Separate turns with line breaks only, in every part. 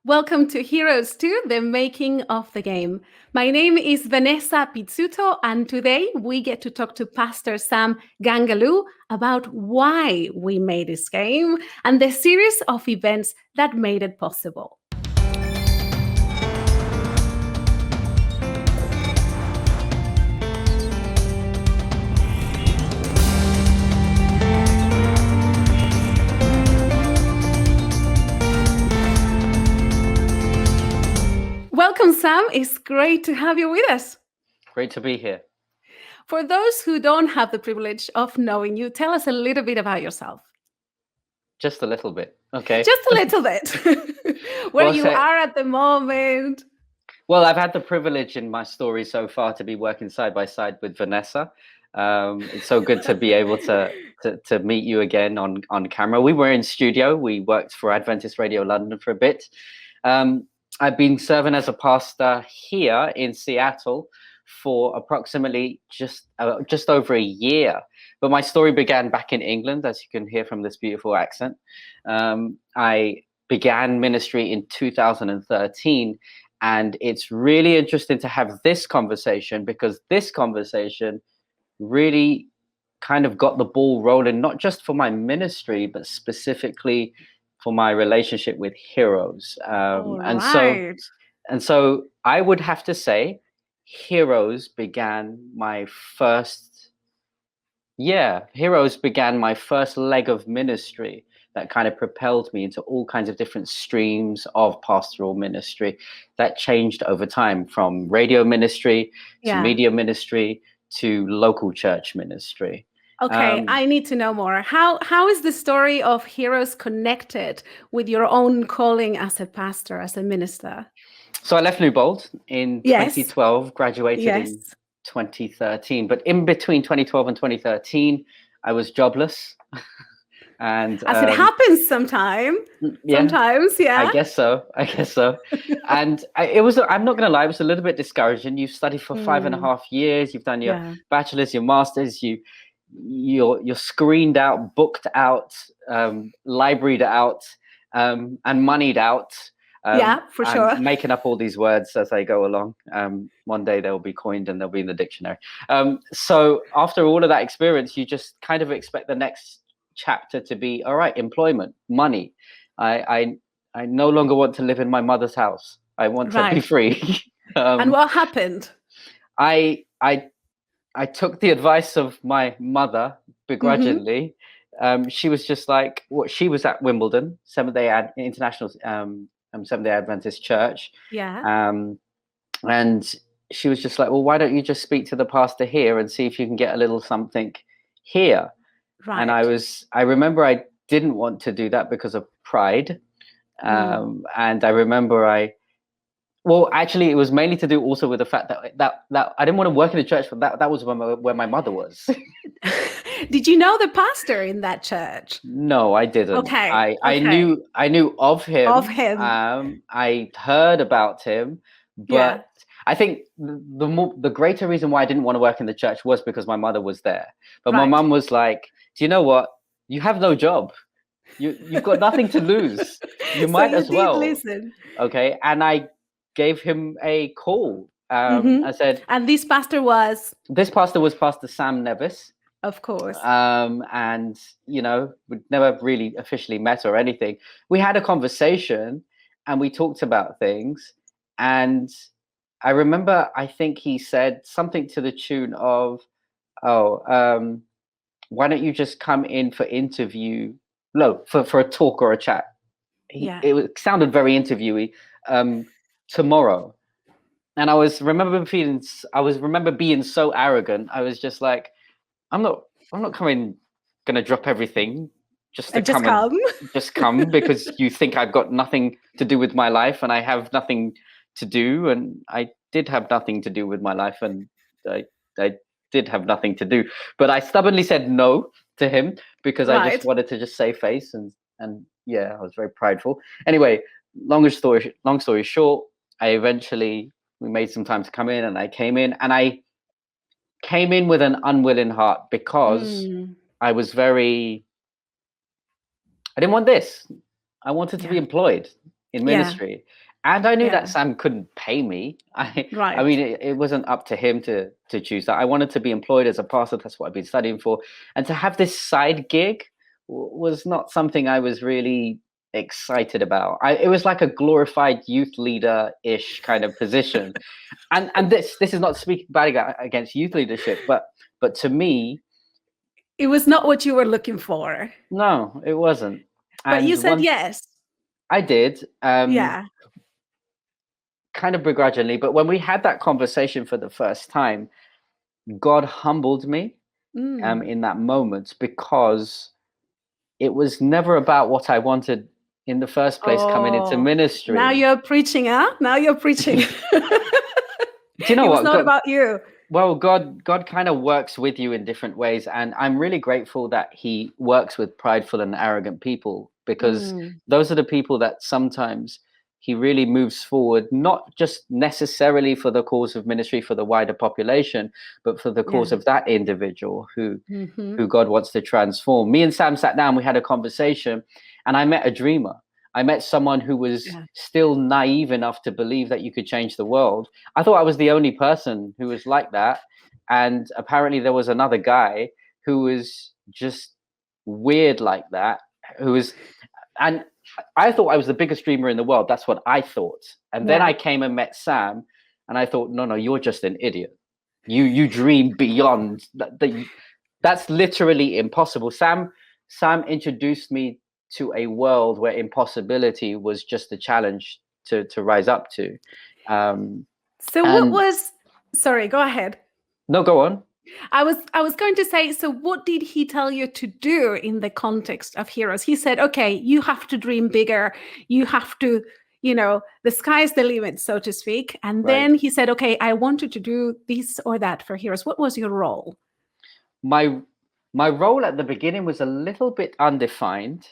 Welcome to Heroes 2, the making of the game. My name is Vanesa Pizzuto, and today we get to talk to Pastor Sam Gungaloo about why we made this game and the series of events that made it possible. Welcome, Sam. It's great to have you with us.
Great to be here.
For those who don't have the privilege of knowing you, tell us a little bit about yourself.
Just a little bit. Okay.
Just a little bit. Where
Well,
you are at the moment.
Well, I've had the privilege in my story so far to be working side by side with Vanessa. It's so good to be able to meet you again on camera. We were in studio. We worked for Adventist Radio London for a bit. I've been serving as a pastor here in Seattle for approximately just over a year. But my story began back in England, as you can hear from this beautiful accent. I began ministry in 2013. And it's really interesting to have this conversation because this conversation really kind of got the ball rolling, not just for my ministry, but specifically for my relationship with Heroes. And so I would have to say Heroes began my first leg of ministry that kind of propelled me into all kinds of different streams of pastoral ministry that changed over time, from radio ministry to media ministry to local church ministry.
Okay, I need to know more. How is the story of Heroes connected with your own calling as a pastor, as a minister?
So I left Newbold in 2012, graduated in 2013. But in between 2012 and 2013, I was jobless. And
as it happens sometimes,
I guess so. And I'm not going to lie, it was a little bit discouraging. You've studied for 5.5 years. You've done your bachelor's, your master's. You're screened out, booked out, libraried out, and moneyed out.
For sure.
Making up all these words as I go along. One day they'll be coined and they'll be in the dictionary. So after all of that experience, you just kind of expect the next chapter to be, all right, employment, money. I no longer want to live in my mother's house. I want to be free.
And what happened?
I took the advice of my mother begrudgingly. She was just like, she was at Wimbledon, Seventh-day International Seventh-day Adventist Church. And she was just like, well, why don't you just speak to the pastor here and see if you can get a little something here? Right. And I remember I didn't want to do that because of pride. And I remember actually it was mainly to do also with the fact that I didn't want to work in the church, but that was where my mother was.
Did you know the pastor in that church?
No, I didn't.
Okay.
I knew of him. I heard about him, but I think the greater reason why I didn't want to work in the church was because my mother was there. But my mum was like, do you know what? You have no job. You've got nothing to lose. You might as well.
Listen.
Okay. And I gave him a call. I said,
and this pastor was
Pastor Sam Nevis.
Of course.
And we'd never really officially met or anything. We had a conversation and we talked about things. And I remember, I think he said something to the tune of, why don't you just come in for interview? No, for a talk or a chat. It sounded very interviewy. Tomorrow. And I remember being so arrogant. I was just like, I'm not gonna drop everything just to come because you think I've got nothing to do with my life and I have nothing to do. And I did have nothing to do with my life, and I did have nothing to do. But I stubbornly said no to him because I just wanted to just save face, and I was very prideful. Anyway, long story short, we made some time to come in, and I came in, with an unwilling heart because I didn't want this. I wanted to be employed. in
Yeah.
ministry. And I knew
Yeah.
that Sam couldn't pay me. I
Right.
mean, it wasn't up to him to choose that. I wanted to be employed as a pastor. That's what I've been studying for. And to have this side gig was not something I was really excited about. It was like a glorified youth leader-ish kind of position. And this is not speaking bad against youth leadership, but to me,
It was not what you were looking for,
no, it wasn't.
but you
And
said
one
yes.
I did,
Yeah.
kind of begrudgingly, but when we had that conversation for the first time, God humbled me
Mm.
in that moment, because it was never about what I wanted in the first place coming into
Oh, now
ministry.
you're preaching, huh? Now you're preaching.
Do you know
It was
what?
not about you.
Well, God kind of works with you in different ways, and I'm really grateful that He works with prideful and arrogant people, because
Mm.
those are the people that sometimes He really moves forward, not just necessarily for the cause of ministry for the wider population, but for the cause
Yeah.
of that individual
Mm-hmm.
who God wants to transform. Me and Sam sat down, we had a conversation, and I met a dreamer. I met someone who was
Yeah.
still naive enough to believe that you could change the world. I thought I was the only person who was like that. And apparently there was another guy who was just weird like that, and I thought I was the biggest dreamer in the world. That's what I thought. And then
Yeah.
I came and met Sam, and I thought, no, you're just an idiot. You dream beyond that. That's literally impossible. Sam introduced me to a world where impossibility was just a challenge to rise up to.
So what
And
was, sorry, go ahead.
no, go on.
I was going to say, so what did he tell you to do in the context of heroes? He said, okay, you have to dream bigger. You have to, the sky's the limit, so to speak. And
Right.
then he said, okay, I want you to do this or that for heroes. What was your role?
My role at the beginning was a little bit undefined.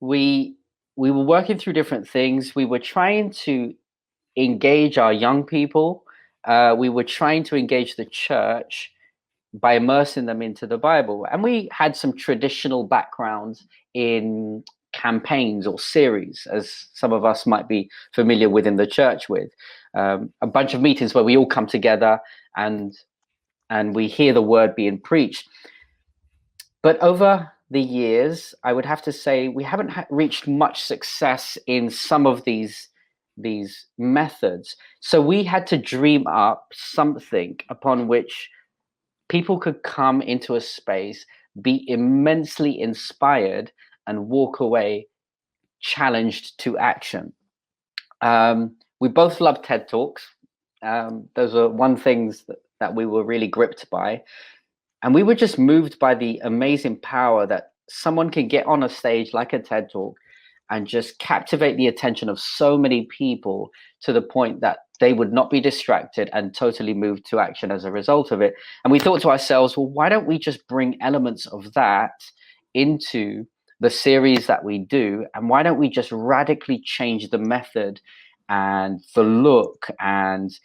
We we were working through different things. We were trying to engage our young people. We were trying to engage the church by immersing them into the Bible. And we had some traditional backgrounds in campaigns or series, as some of us might be familiar with in the church with. A bunch of meetings where we all come together and we hear the word being preached. But over the years, I would have to say we haven't reached much success in some of these methods. So we had to dream up something upon which people could come into a space, be immensely inspired, and walk away challenged to action. We both love TED Talks. Those are one things that we were really gripped by. And we were just moved by the amazing power that someone can get on a stage like a TED Talk and just captivate the attention of so many people to the point that they would not be distracted and totally moved to action as a result of it. And we thought to ourselves, well, why don't we just bring elements of that into the series that we do? And why don't we just radically change the method and the look and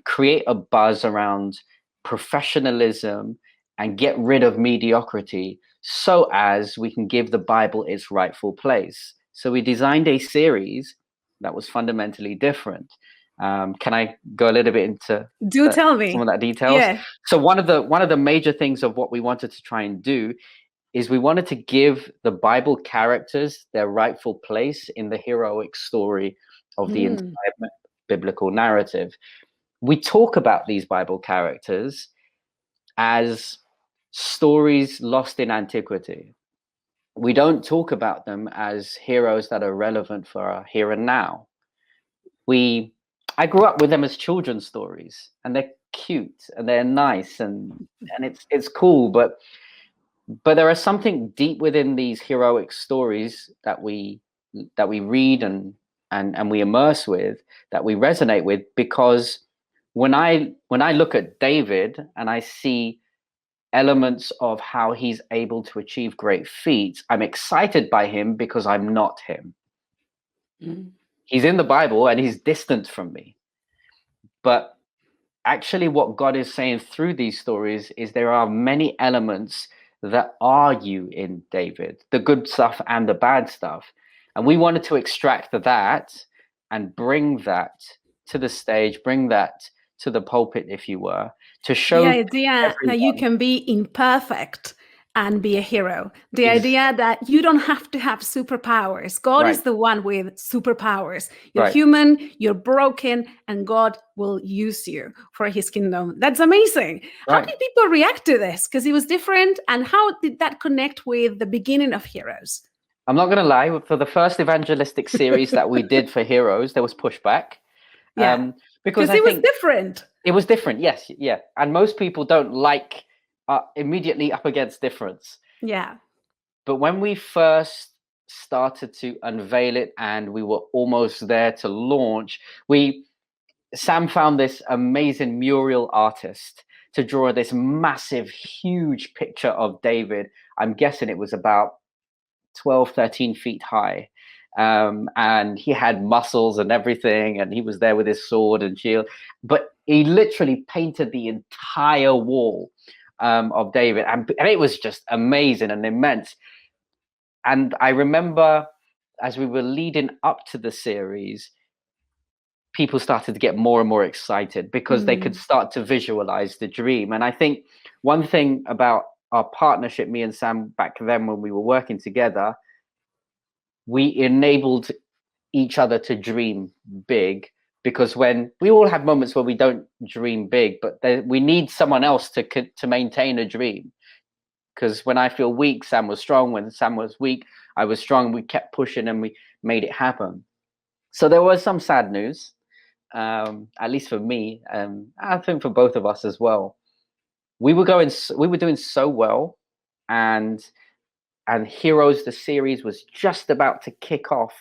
create a buzz around professionalism and get rid of mediocrity so as we can give the Bible its rightful place. So we designed a series that was fundamentally different. Can I go a little bit into
Do tell
some
me.
of that details?
Yeah.
So one of the major things of what we wanted to try and do is we wanted to give the Bible characters their rightful place in the heroic story of the
Mm.
entire biblical narrative. We talk about these Bible characters as stories lost in antiquity. We don't talk about them as heroes that are relevant for our here and now. I grew up with them as children's stories, and they're cute and they're nice and it's cool, but there is something deep within these heroic stories that we read and we immerse with, that we resonate with, because when I look at David and I see elements of how he's able to achieve great feats, I'm excited by him because I'm not him.
Mm.
He's in the Bible and he's distant from me. But actually what God is saying through these stories is there are many elements that are you in David, the good stuff and the bad stuff. And we wanted to extract that and bring that to the stage, bring that to the pulpit, if you were, to show
The idea that you
everyone.
can be imperfect and be a hero. The idea that you don't have to have superpowers. God
Right.
is the one with superpowers. You're
Right.
human, you're broken, and God will use you for his kingdom. That's amazing. How
Right.
did people react to this? Because it was different. And how did that connect with the beginning of Heroes?
I'm not going to lie. For the first evangelistic series that we did for Heroes, there was pushback.
Yeah.
Because
Because
I
it was
think
different.
it was different. Yes. Yeah. And most people don't like immediately up against difference.
Yeah.
But when we first started to unveil it and we were almost there to launch, Sam found this amazing mural artist to draw this massive, huge picture of David. I'm guessing it was about 12, 13 feet high. And he had muscles and everything, and he was there with his sword and shield. But he literally painted the entire wall of David, and it was just amazing and immense. And I remember as we were leading up to the series, people started to get more and more excited because they could start to visualize the dream. And I think one thing about our partnership, me and Sam, back then when we were working together, we enabled each other to dream big, because when we all have moments where we don't dream big, but we need someone else to maintain a dream. Because when I feel weak, Sam was strong. When Sam was weak, I was strong. We kept pushing and we made it happen. So there was some sad news, at least for me. I think for both of us as well. We were doing so well, and Heroes, the series, was just about to kick off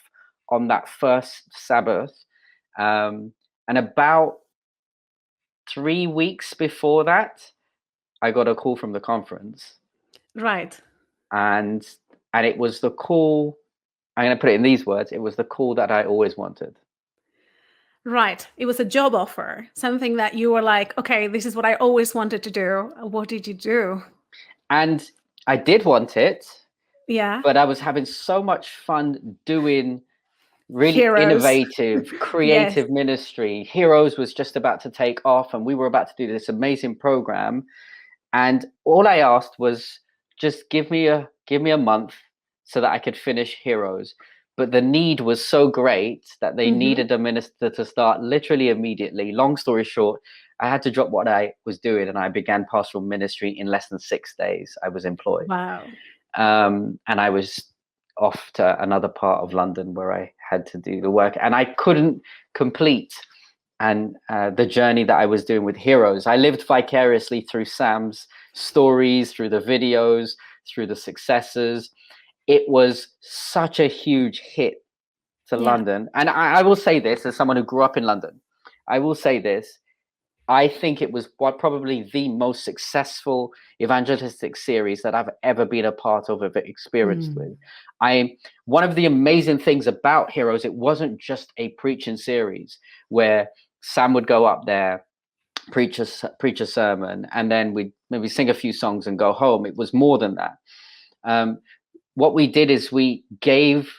on that first Sabbath. And about 3 weeks before that, I got a call from the conference.
Right.
And it was the call, I'm going to put it in these words, it was the call that I always wanted.
Right. It was a job offer, something that you were like, okay, this is what I always wanted to do. What did you do?
And I did want it.
Yeah.
But I was having so much fun doing really
Heroes.
innovative,
Yes.
creative ministry. Heroes was just about to take off, and we were about to do this amazing program. And all I asked was just give me a month so that I could finish Heroes. But the need was so great that they needed a minister to start literally immediately. Long story short, I had to drop what I was doing, and I began pastoral ministry in less than 6 days. I was employed.
Wow.
And I was off to another part of London where I had to do the work, and I couldn't complete the journey that I was doing with Heroes. I lived vicariously through Sam's stories, through the videos, through the successes. It was such a huge hit to London. And I will say this, as someone who grew up in London, I will say this. I think it was probably the most successful evangelistic series that I've ever been a part of, experienced with. One of the amazing things about Heroes, it wasn't just a preaching series where Sam would go up there, preach a sermon, and then we'd maybe sing a few songs and go home. It was more than that. What we did is we gave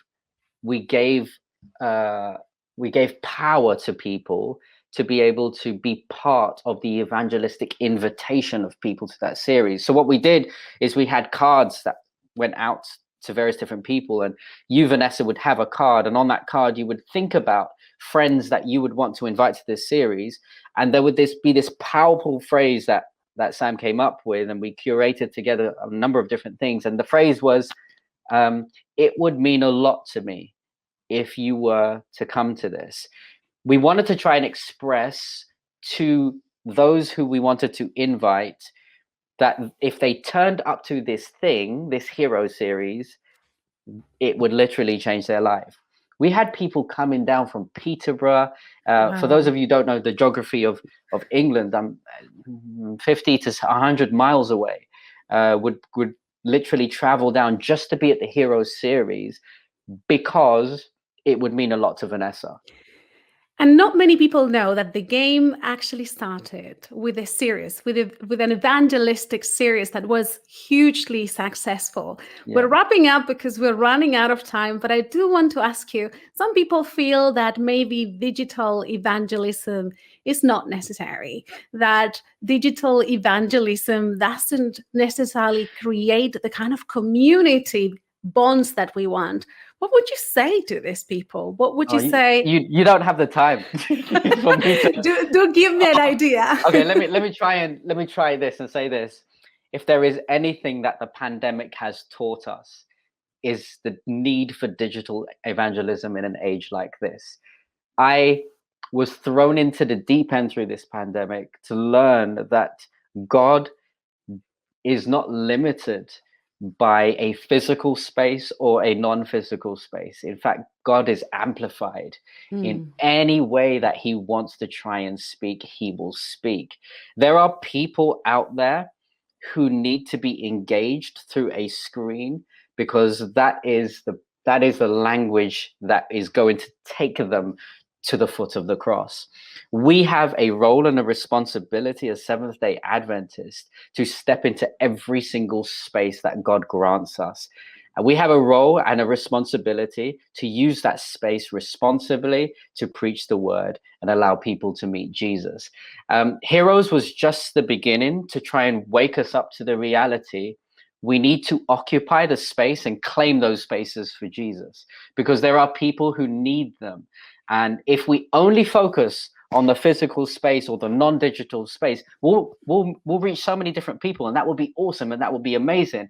power to people to be able to be part of the evangelistic invitation of people to that series. So what we did is we had cards that went out to various different people, and you, Vanessa, would have a card, and on that card you would think about friends that you would want to invite to this series, and there would be this powerful phrase that Sam came up with, and we curated together a number of different things, and the phrase was, it would mean a lot to me if you were to come to this. We wanted to try and express to those who we wanted to invite that if they turned up to this hero series, it would literally change their life. We had people coming down from Peterborough. For those of you who don't know the geography of England, 50 to 100 miles away, would literally travel down just to be at the Heroes series, because it would mean a lot to Vanessa.
And not many people know that the game actually started with a series, with an evangelistic series that was hugely successful.
Yeah.
We're wrapping up because we're running out of time, but I do want to ask you, some people feel that maybe digital evangelism is not necessary, that digital evangelism doesn't necessarily create the kind of community bonds that we want. What would you say to these people? What would you say?
You don't have the time for me to.
Do give me an idea.
Okay, let me try this and say this. If there is anything that the pandemic has taught us, is the need for digital evangelism in an age like this. I was thrown into the deep end through this pandemic to learn that God is not limited by a physical space or a non-physical space. In fact, God is amplified. In any way that he wants to try and speak, he will speak. There are people out there who need to be engaged through a screen, because that is the language that is going to take them to the foot of the cross. We have a role and a responsibility as Seventh-day Adventists to step into every single space that God grants us. And we have a role and a responsibility to use that space responsibly to preach the word and allow people to meet Jesus. Heroes was just the beginning to try and wake us up to the reality. We need to occupy the space and claim those spaces for Jesus, because there are people who need them. And if we only focus on the physical space or the non-digital space, we'll reach so many different people, and that will be awesome and that will be amazing.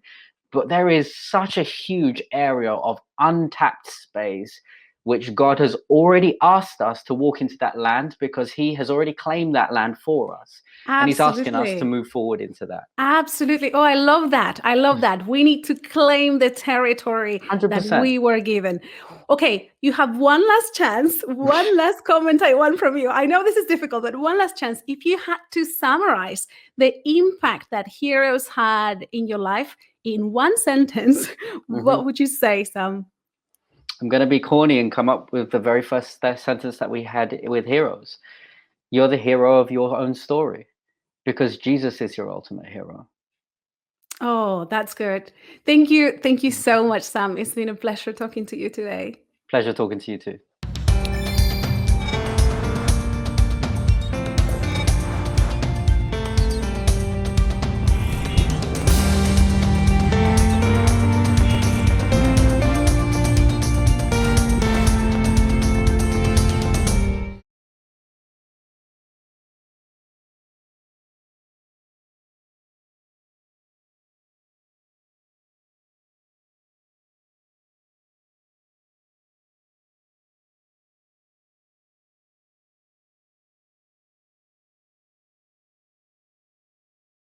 But there is such a huge area of untapped space which God has already asked us to walk into that land, because he has already claimed that land for us. And he's asking us to move forward into that.
Absolutely. Oh, I love that. I love that. We need to claim the territory
100%.
that we were given. Okay, you have one last chance, one last comment I want from you. I know this is difficult, but one last chance. If you had to summarize the impact that Heroes had in your life in one sentence, what would you say, Sam?
I'm going to be corny and come up with the very first sentence that we had with Heroes. You're the hero of your own story, because Jesus is your ultimate hero.
Oh, that's good. Thank you. Thank you so much, Sam. It's been a pleasure talking to you today.
Pleasure talking to you too.